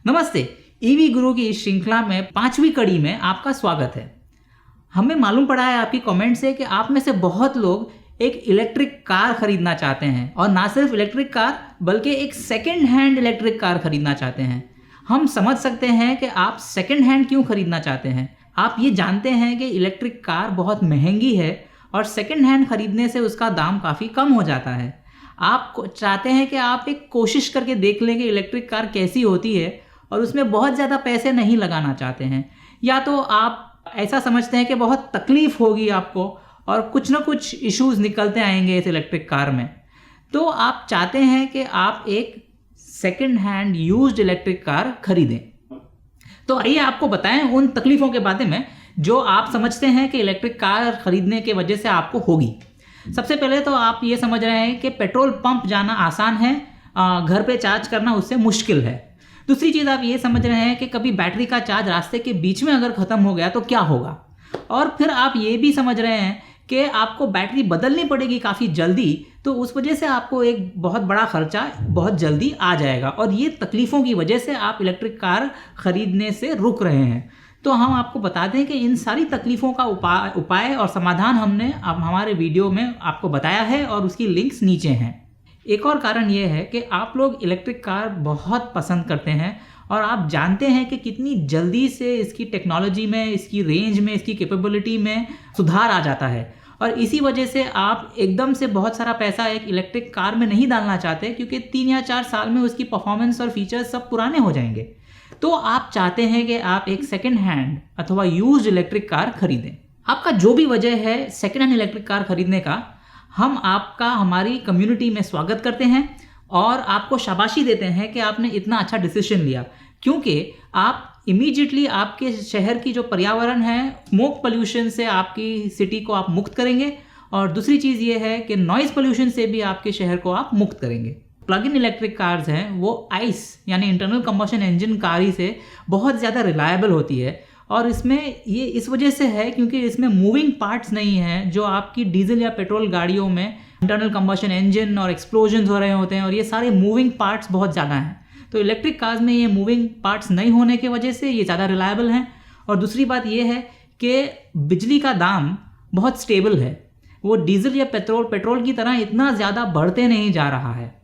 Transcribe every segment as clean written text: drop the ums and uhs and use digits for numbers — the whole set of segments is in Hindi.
नमस्ते, ईवी गुरु की इस श्रृंखला में 5वीं कड़ी में आपका स्वागत है। हमें मालूम पड़ा है आपकी कमेंट से कि आप में से बहुत लोग एक इलेक्ट्रिक कार खरीदना चाहते हैं और ना सिर्फ इलेक्ट्रिक कार बल्कि एक सेकेंड हैंड इलेक्ट्रिक कार खरीदना चाहते हैं। हम समझ सकते हैं कि आप सेकेंड हैंड क्यों खरीदना चाहते हैं। आप ये जानते हैं कि इलेक्ट्रिक कार बहुत महंगी है और सेकेंड हैंड खरीदने से उसका दाम काफ़ी कम हो जाता है। आप चाहते हैं कि आप एक कोशिश करके देख लें कि इलेक्ट्रिक कार कैसी होती है और उसमें बहुत ज़्यादा पैसे नहीं लगाना चाहते हैं, या तो आप ऐसा समझते हैं कि बहुत तकलीफ़ होगी आपको और कुछ ना कुछ इश्यूज़ निकलते आएंगे इस इलेक्ट्रिक कार में, तो आप चाहते हैं कि आप एक second hand used electric car खरीदें। तो आइए आपको बताएं उन तकलीफ़ों के बारे में जो आप समझते हैं कि इलेक्ट्रिक कार खरीदने के वजह से आपको होगी। सबसे पहले तो आप ये समझ रहे हैं कि पेट्रोल पंप जाना आसान है, घर पे चार्ज करना उससे मुश्किल है। दूसरी चीज़ आप ये समझ रहे हैं कि कभी बैटरी का चार्ज रास्ते के बीच में अगर ख़त्म हो गया तो क्या होगा। और फिर आप ये भी समझ रहे हैं कि आपको बैटरी बदलनी पड़ेगी काफ़ी जल्दी, तो उस वजह से आपको एक बहुत बड़ा खर्चा बहुत जल्दी आ जाएगा और ये तकलीफ़ों की वजह से आप इलेक्ट्रिक कार ख़रीदने से रुक रहे हैं। तो हम आपको बता दें कि इन सारी तकलीफ़ों का उपाय और समाधान हमने अब हमारे वीडियो में आपको बताया है और उसकी लिंक्स नीचे हैं। एक और कारण ये है कि आप लोग इलेक्ट्रिक कार बहुत पसंद करते हैं और आप जानते हैं कि कितनी जल्दी से इसकी टेक्नोलॉजी में, इसकी रेंज में, इसकी कैपेबिलिटी में सुधार आ जाता है और इसी वजह से आप एकदम से बहुत सारा पैसा एक इलेक्ट्रिक कार में नहीं डालना चाहते, क्योंकि 3 या 4 साल में उसकी परफॉर्मेंस और फीचर्स सब पुराने हो जाएंगे। तो आप चाहते हैं कि आप एक सेकेंड हैंड अथवा यूज्ड इलेक्ट्रिक कार खरीदें। आपका जो भी वजह है सेकेंड हैंड इलेक्ट्रिक कार खरीदने का, हम आपका हमारी कम्युनिटी में स्वागत करते हैं और आपको शाबाशी देते हैं कि आपने इतना अच्छा डिसीजन लिया, क्योंकि आप इमीडिएटली आपके शहर की जो पर्यावरण है, स्मोक पोल्यूशन से आपकी सिटी को आप मुक्त करेंगे और दूसरी चीज़ ये है कि नॉइज़ पोल्यूशन से भी आपके शहर को आप मुक्त करेंगे। प्लग इन इलेक्ट्रिक कार्स हैं वो आइस यानी इंटरनल कंबशन इंजन कार ही से बहुत ज़्यादा रिलायबल होती है और इसमें ये इस वजह से है क्योंकि इसमें मूविंग पार्ट्स नहीं हैं जो आपकी डीजल या पेट्रोल गाड़ियों में इंटरनल कंबशन इंजन और एक्सप्लोजन्स हो रहे होते हैं और ये सारे मूविंग पार्ट्स बहुत ज़्यादा हैं। तो इलेक्ट्रिक कार्स में ये मूविंग पार्ट्स नहीं होने की वजह से ये ज़्यादा रिलायबल हैं। और दूसरी बात ये है कि बिजली का दाम बहुत स्टेबल है, वो डीजल या पेट्रोल की तरह इतना ज़्यादा बढ़ते नहीं जा रहा है।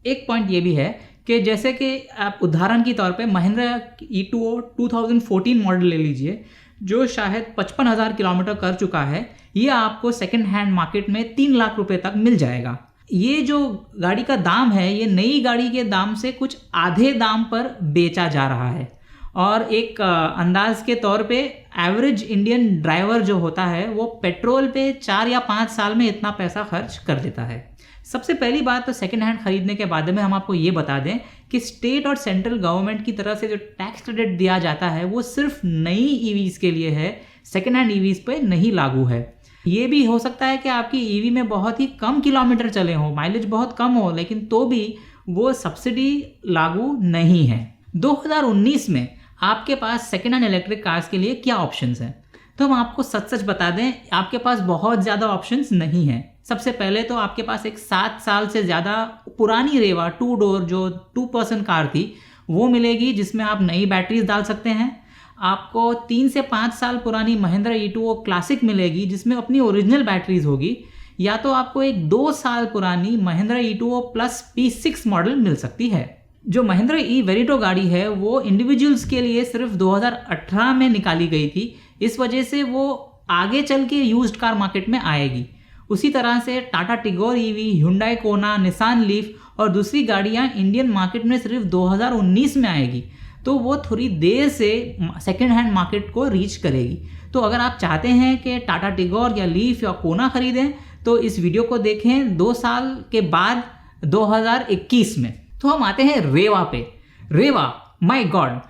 एक पॉइंट ये भी है कि जैसे कि आप उदाहरण के तौर पे महिंद्रा E2O 2014 मॉडल ले लीजिए, जो शायद 55,000 किलोमीटर कर चुका है। ये आपको सेकेंड हैंड मार्केट में 3 लाख रुपए तक मिल जाएगा। ये जो गाड़ी का दाम है ये नई गाड़ी के दाम से कुछ आधे दाम पर बेचा जा रहा है और एक अंदाज के तौर पे एवरेज इंडियन ड्राइवर जो होता है वो पेट्रोल पे 4 या 5 साल में इतना पैसा खर्च कर देता है। सबसे पहली बात तो सेकेंड हैंड खरीदने के बाद में हम आपको ये बता दें कि स्टेट और सेंट्रल गवर्नमेंट की तरफ से जो टैक्स क्रेडिट दिया जाता है वो सिर्फ नई ईवीज के लिए है, सेकेंड हैंड ईवीज पे नहीं लागू है। ये भी हो सकता है कि आपकी ईवी में बहुत ही कम किलोमीटर चले हों, माइलेज बहुत कम हो, लेकिन तो भी वो सब्सिडी लागू नहीं है। 2019 में आपके पास सेकेंड हैंड इलेक्ट्रिक कार्स के लिए क्या ऑप्शंस हैं, तो हम आपको सच बता दें आपके पास बहुत ज़्यादा ऑप्शंस नहीं हैं। सबसे पहले तो आपके पास एक 7 साल से ज़्यादा पुरानी रेवा 2 डोर जो 2 पर्सन कार थी वो मिलेगी, जिसमें आप नई बैटरीज डाल सकते हैं। आपको 3 से 5 साल पुरानी महिंद्रा E2O क्लासिक मिलेगी जिसमें अपनी ओरिजिनल बैटरीज होगी, या तो आपको एक 2 साल पुरानी Mahindra E2O plus P6 model मिल सकती है। जो महिंद्रा E-वेरिटो गाड़ी है वो इंडिविजुअल्स के लिए सिर्फ 2018 में निकाली गई थी, इस वजह से वो आगे चल के यूज्ड कार मार्केट में आएगी। उसी तरह से टाटा टिगोर ईवी, हुंडई कोना, निसान लीफ और दूसरी गाड़ियां इंडियन मार्केट में सिर्फ 2019 में आएगी, तो वो थोड़ी देर से सेकेंड हैंड मार्केट को रीच करेगी। तो अगर आप चाहते हैं कि टाटा टिगोर या लीफ या कोना खरीदें तो इस वीडियो को देखें 2 साल के बाद 2021 में। तो हम आते हैं रेवा पे। रेवा, माय गॉड,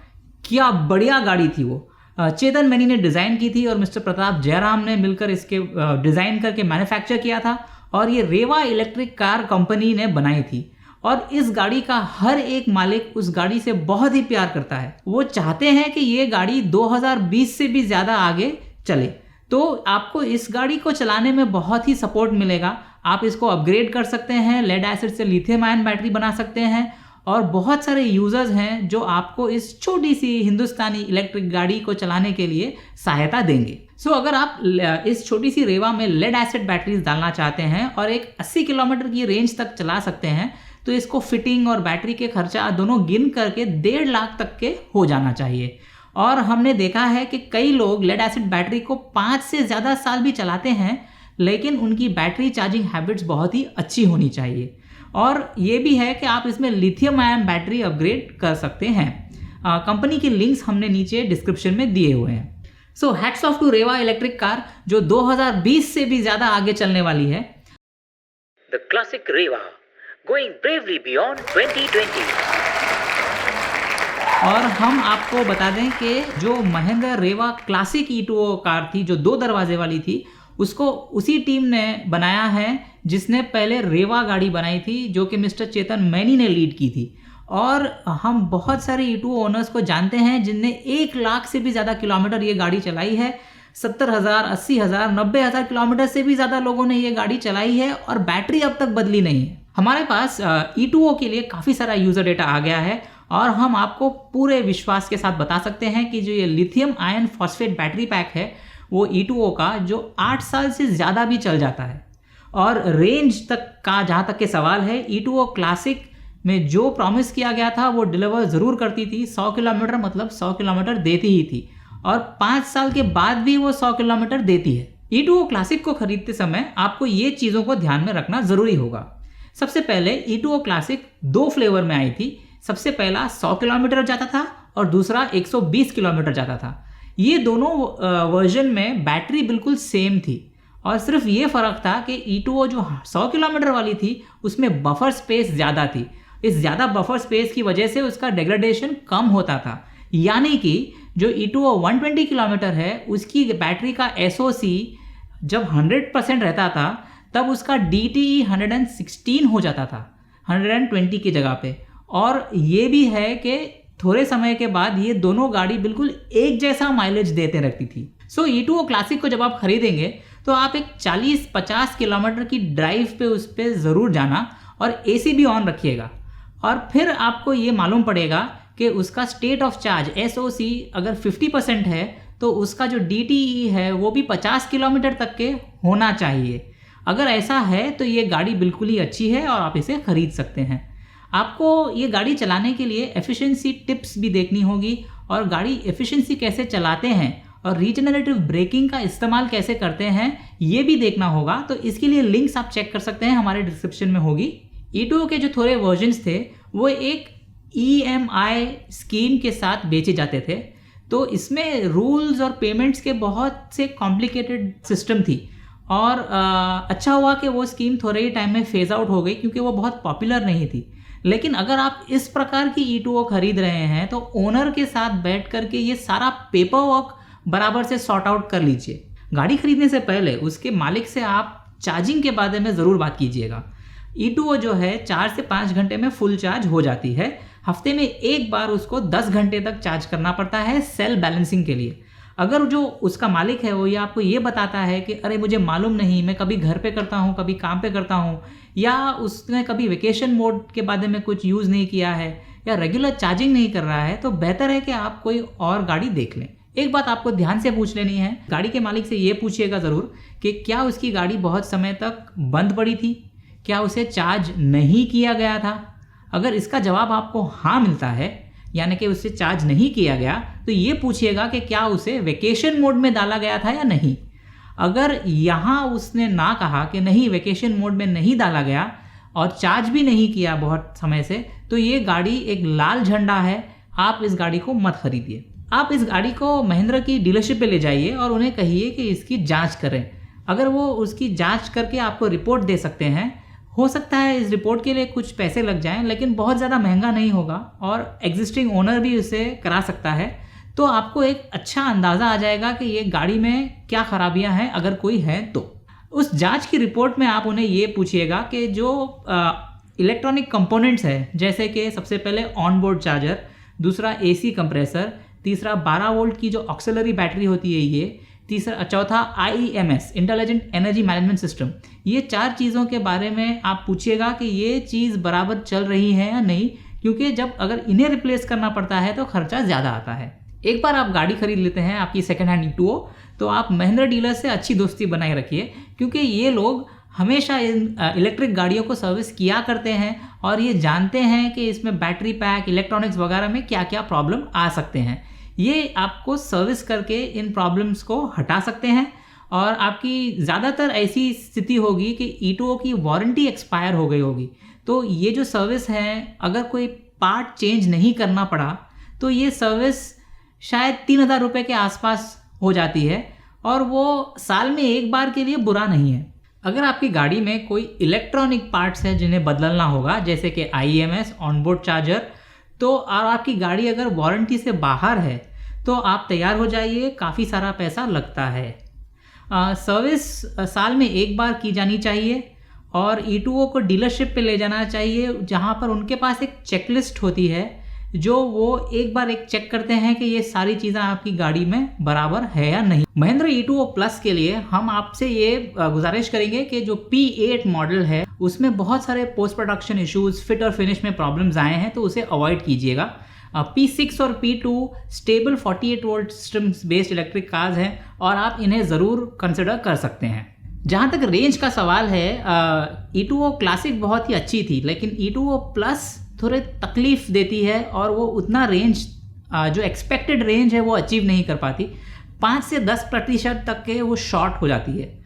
क्या बढ़िया गाड़ी थी वो। चेतन मैनी ने डिज़ाइन की थी और मिस्टर प्रताप जयराम ने मिलकर इसके डिज़ाइन करके मैन्युफैक्चर किया था और ये रेवा इलेक्ट्रिक कार कंपनी ने बनाई थी। और इस गाड़ी का हर एक मालिक उस गाड़ी से बहुत ही प्यार करता है। वो चाहते हैं कि ये गाड़ी 2020 से भी ज़्यादा आगे चले, तो आपको इस गाड़ी को चलाने में बहुत ही सपोर्ट मिलेगा। आप इसको अपग्रेड कर सकते हैं, लेड एसिड से लिथियम आयन बैटरी बना सकते हैं और बहुत सारे यूज़र्स हैं जो आपको इस छोटी सी हिंदुस्तानी इलेक्ट्रिक गाड़ी को चलाने के लिए सहायता देंगे। सो अगर आप इस छोटी सी रेवा में लेड एसिड बैटरीज डालना चाहते हैं और एक 80 किलोमीटर की रेंज तक चला सकते हैं, तो इसको फिटिंग और बैटरी के खर्चा दोनों गिन करके 1.5 लाख तक के हो जाना चाहिए। और हमने देखा है कि कई लोग लेड एसिड बैटरी को 5 से ज़्यादा साल भी चलाते हैं, लेकिन उनकी बैटरी चार्जिंग हैबिट्स बहुत ही अच्छी होनी चाहिए। और ये भी है कि आप इसमें लिथियम आयन बैटरी अपग्रेड कर सकते हैं। कंपनी के लिंक्स हमने नीचे डिस्क्रिप्शन में दिए हुए हैं। So hats off to Reva electric car जो 2020 से भी ज़्यादा आगे चलने वाली है। The classic Reva going bravely beyond 2020। और हम आपको बता दें कि जो महिंद्रा रेवा क्लासिक E2O कार थी जो 2 दरवाजे वाली थी, उसको उसी टीम ने बनाया है जिसने पहले रेवा गाड़ी बनाई थी, जो कि मिस्टर चेतन मैनी ने लीड की थी। और हम बहुत सारे E2O ओनर्स को जानते हैं जिनने 1 लाख से भी ज़्यादा किलोमीटर ये गाड़ी चलाई है। 70,000, 80,000, 90,000 किलोमीटर से भी ज़्यादा लोगों ने ये गाड़ी चलाई है और बैटरी अब तक बदली नहीं है। हमारे पास E2O के लिए काफ़ी सारा यूज़र डेटा आ गया है और हम आपको पूरे विश्वास के साथ बता सकते हैं कि जो ये lithium ion phosphate battery pack है वो E2O का जो 8 साल से ज़्यादा भी चल जाता है। और रेंज तक का जहाँ तक के सवाल है, E2O क्लासिक में जो प्रॉमिस किया गया था वो डिलीवर ज़रूर करती थी। 100 किलोमीटर मतलब 100 किलोमीटर देती ही थी और 5 साल के बाद भी वो 100 किलोमीटर देती है। E2O क्लासिक को खरीदते समय आपको ये चीज़ों को ध्यान में रखना ज़रूरी होगा। सबसे पहले E2O क्लासिक 2 फ्लेवर में आई थी। सबसे पहला 100 किलोमीटर जाता था और दूसरा 120 किलोमीटर जाता था। ये दोनों वर्जन में बैटरी बिल्कुल सेम थी और सिर्फ ये फ़र्क था कि E2O जो 100 किलोमीटर वाली थी उसमें बफर स्पेस ज़्यादा थी। इस ज़्यादा बफर स्पेस की वजह से उसका डिग्रेडेशन कम होता था, यानी कि जो E2O 120 किलोमीटर है उसकी बैटरी का SOC जब 100% रहता था तब उसका DTE 116 हो जाता था 120 की जगह पे। और ये भी है कि थोड़े समय के बाद ये दोनों गाड़ी बिल्कुल एक जैसा माइलेज देते रहती थी। सो E2O क्लासिक को जब आप खरीदेंगे तो आप एक 40-50 किलोमीटर की ड्राइव पे उस पर ज़रूर जाना और AC भी ऑन रखिएगा और फिर आपको ये मालूम पड़ेगा कि उसका स्टेट ऑफ चार्ज SOC अगर 50% है तो उसका जो DTE है वो भी 50 किलोमीटर तक के होना चाहिए। अगर ऐसा है तो ये गाड़ी बिल्कुल ही अच्छी है और आप इसे खरीद सकते हैं। आपको ये गाड़ी चलाने के लिए एफिशिएंसी टिप्स भी देखनी होगी और गाड़ी एफिशिएंसी कैसे चलाते हैं और रीजनरेटिव ब्रेकिंग का इस्तेमाल कैसे करते हैं ये भी देखना होगा। तो इसके लिए लिंक्स आप चेक कर सकते हैं, हमारे डिस्क्रिप्शन में होगी। E2O के जो थोड़े वर्जन्स थे वो एक EMI स्कीम के साथ बेचे जाते थे, तो इसमें रूल्स और पेमेंट्स के बहुत से कॉम्प्लिकेटेड सिस्टम थी और अच्छा हुआ कि वो स्कीम थोड़े ही टाइम में फेज आउट हो गई क्योंकि वो बहुत पॉपुलर नहीं थी। लेकिन अगर आप इस प्रकार की E2O खरीद रहे हैं तो ओनर के साथ बैठ करके ये सारा पेपर वर्क बराबर से सॉर्ट आउट कर लीजिए। गाड़ी खरीदने से पहले उसके मालिक से आप चार्जिंग के बारे में ज़रूर बात कीजिएगा। E2O जो है 4 से 5 घंटे में फुल चार्ज हो जाती है। हफ्ते में एक बार उसको 10 घंटे तक चार्ज करना पड़ता है सेल बैलेंसिंग के लिए। अगर जो उसका मालिक है वो ये आपको ये बताता है कि अरे मुझे मालूम नहीं, मैं कभी घर पे करता हूँ कभी काम पे करता हूँ, या उसने कभी वेकेशन मोड के बारे में कुछ यूज़ नहीं किया है या रेगुलर चार्जिंग नहीं कर रहा है, तो बेहतर है कि आप कोई और गाड़ी देख लें। एक बात आपको ध्यान से पूछ लेनी है, गाड़ी के मालिक से ये पूछिएगा ज़रूर कि क्या उसकी गाड़ी बहुत समय तक बंद पड़ी थी, क्या उसे चार्ज नहीं किया गया था। अगर इसका जवाब आपको हाँ मिलता है, यानी कि उससे चार्ज नहीं किया गया, तो ये पूछिएगा कि क्या उसे वेकेशन मोड में डाला गया था या नहीं। अगर यहाँ उसने ना कहा कि नहीं वेकेशन मोड में नहीं डाला गया और चार्ज भी नहीं किया बहुत समय से, तो ये गाड़ी एक लाल झंडा है, आप इस गाड़ी को मत खरीदिए। आप इस गाड़ी को महिंद्रा की डीलरशिप पे ले जाइए और उन्हें कहिए कि इसकी जांच करें। अगर वो उसकी जांच करके आपको रिपोर्ट दे सकते हैं, हो सकता है इस रिपोर्ट के लिए कुछ पैसे लग जाएं, लेकिन बहुत ज़्यादा महंगा नहीं होगा और एग्जिस्टिंग ओनर भी उसे करा सकता है। तो आपको एक अच्छा अंदाज़ा आ जाएगा कि ये गाड़ी में क्या खराबियां हैं, अगर कोई है तो। उस जांच की रिपोर्ट में आप उन्हें ये पूछिएगा कि जो इलेक्ट्रॉनिक कंपोनेंट्स है, जैसे कि सबसे पहले ऑनबोर्ड चार्जर, दूसरा AC कंप्रेसर, तीसरा 12 वोल्ट की जो ऑक्सिलरी बैटरी होती है ये, चौथा IEMS intelligent energy management system, ये 4 चीज़ों के बारे में आप पूछिएगा कि ये चीज़ बराबर चल रही है या नहीं, क्योंकि जब अगर इन्हें रिप्लेस करना पड़ता है तो खर्चा ज़्यादा आता है। एक बार आप गाड़ी खरीद लेते हैं आपकी सेकेंड हैंड E2O, तो आप महिंद्रा डीलर से अच्छी दोस्ती बनाए रखिए, क्योंकि ये लोग हमेशा इन इलेक्ट्रिक गाड़ियों को सर्विस किया करते हैं और ये जानते हैं कि इसमें बैटरी पैक, इलेक्ट्रॉनिक्स वगैरह में क्या क्या प्रॉब्लम आ सकते हैं। ये आपको सर्विस करके इन प्रॉब्लम्स को हटा सकते हैं और आपकी ज़्यादातर ऐसी स्थिति होगी कि E2O की वारंटी एक्सपायर हो गई होगी, तो ये जो सर्विस है, अगर कोई पार्ट चेंज नहीं करना पड़ा तो ये सर्विस शायद 3,000 रुपये के आसपास हो जाती है और वो साल में एक बार के लिए बुरा नहीं है। अगर आपकी गाड़ी में कोई इलेक्ट्रॉनिक पार्ट्स है जिन्हें बदलना होगा, जैसे कि IEMS, ऑनबोर्ड चार्जर, तो और आपकी गाड़ी अगर वारंटी से बाहर है तो आप तैयार हो जाइए, काफ़ी सारा पैसा लगता है। सर्विस साल में एक बार की जानी चाहिए और E2O को डीलरशिप पे ले जाना चाहिए, जहाँ पर उनके पास एक चेकलिस्ट होती है जो वो एक बार चेक करते हैं कि ये सारी चीज़ें आपकी गाड़ी में बराबर है या नहीं। महिंद्रा E2O प्लस के लिए हम आपसे ये गुजारिश करेंगे कि जो P8 मॉडल है उसमें बहुत सारे पोस्ट प्रोडक्शन इश्यूज, फिट और फिनिश में प्रॉब्लम्स आए हैं, तो उसे अवॉइड कीजिएगा। P6 और P2 stable 48 volt systems based electric cars हैं और आप इन्हें ज़रूर कंसिडर कर सकते हैं। जहाँ तक रेंज का सवाल है, E2O क्लासिक बहुत ही अच्छी थी, लेकिन E2O प्लस थोड़े तकलीफ देती है और वो उतना रेंज जो एक्सपेक्टेड रेंज है वो अचीव नहीं कर पाती। 5 से 10% तक के वो शॉर्ट हो जाती है।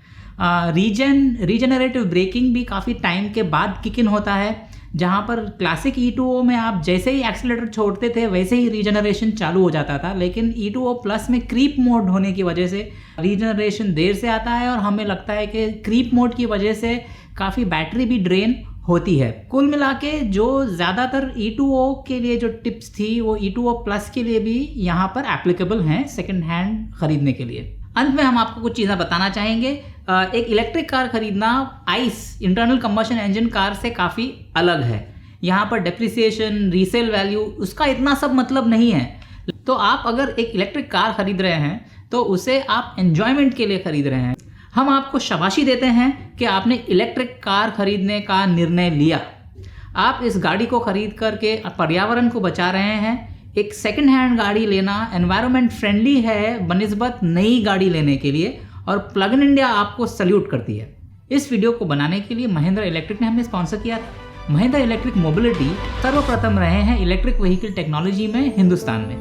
रीजनरेटिव ब्रेकिंग भी काफ़ी टाइम के बाद किक इन होता है, जहाँ पर क्लासिक E2O में आप जैसे ही एक्सीलरेटर छोड़ते थे वैसे ही रीजनरेशन चालू हो जाता था, लेकिन E2O प्लस में क्रीप मोड होने की वजह से रीजनरेशन देर से आता है और हमें लगता है कि क्रीप मोड की वजह से काफ़ी बैटरी भी ड्रेन होती है। कुल मिला के जो ज़्यादातर E2O के लिए जो टिप्स थी वो E2O प्लस के लिए भी यहाँ पर एप्लीकेबल हैं सेकेंड हैंड खरीदने के लिए। अंत में हम आपको कुछ चीज़ें बताना चाहेंगे। एक इलेक्ट्रिक कार खरीदना ice internal combustion engine car से काफ़ी अलग है। यहाँ पर डेप्रिसिएशन, रीसेल वैल्यू, उसका इतना सब मतलब नहीं है। तो आप अगर एक इलेक्ट्रिक कार खरीद रहे हैं तो उसे आप एन्जॉयमेंट के लिए खरीद रहे हैं। हम आपको शाबाशी देते हैं कि आपने इलेक्ट्रिक कार खरीदने का निर्णय लिया। आप इस गाड़ी को खरीद करके पर्यावरण को बचा रहे हैं। एक सेकंड हैंड गाड़ी लेना एनवायरनमेंट फ्रेंडली है बनिस्बत नई गाड़ी लेने के लिए, और प्लग इन इंडिया आपको सल्यूट करती है। इस वीडियो को बनाने के लिए महिंद्रा इलेक्ट्रिक ने हमें स्पॉन्सर किया था। महिंद्रा इलेक्ट्रिक मोबिलिटी सर्वप्रथम रहे हैं इलेक्ट्रिक व्हीकल टेक्नोलॉजी में हिंदुस्तान में।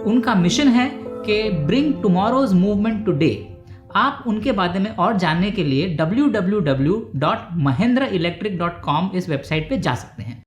उनका मिशन है कि ब्रिंग टुमारोज मूवमेंट टुडे। आप उनके बारे में और जानने के लिए www.mahindraelectric.com इस वेबसाइट पे जा सकते हैं।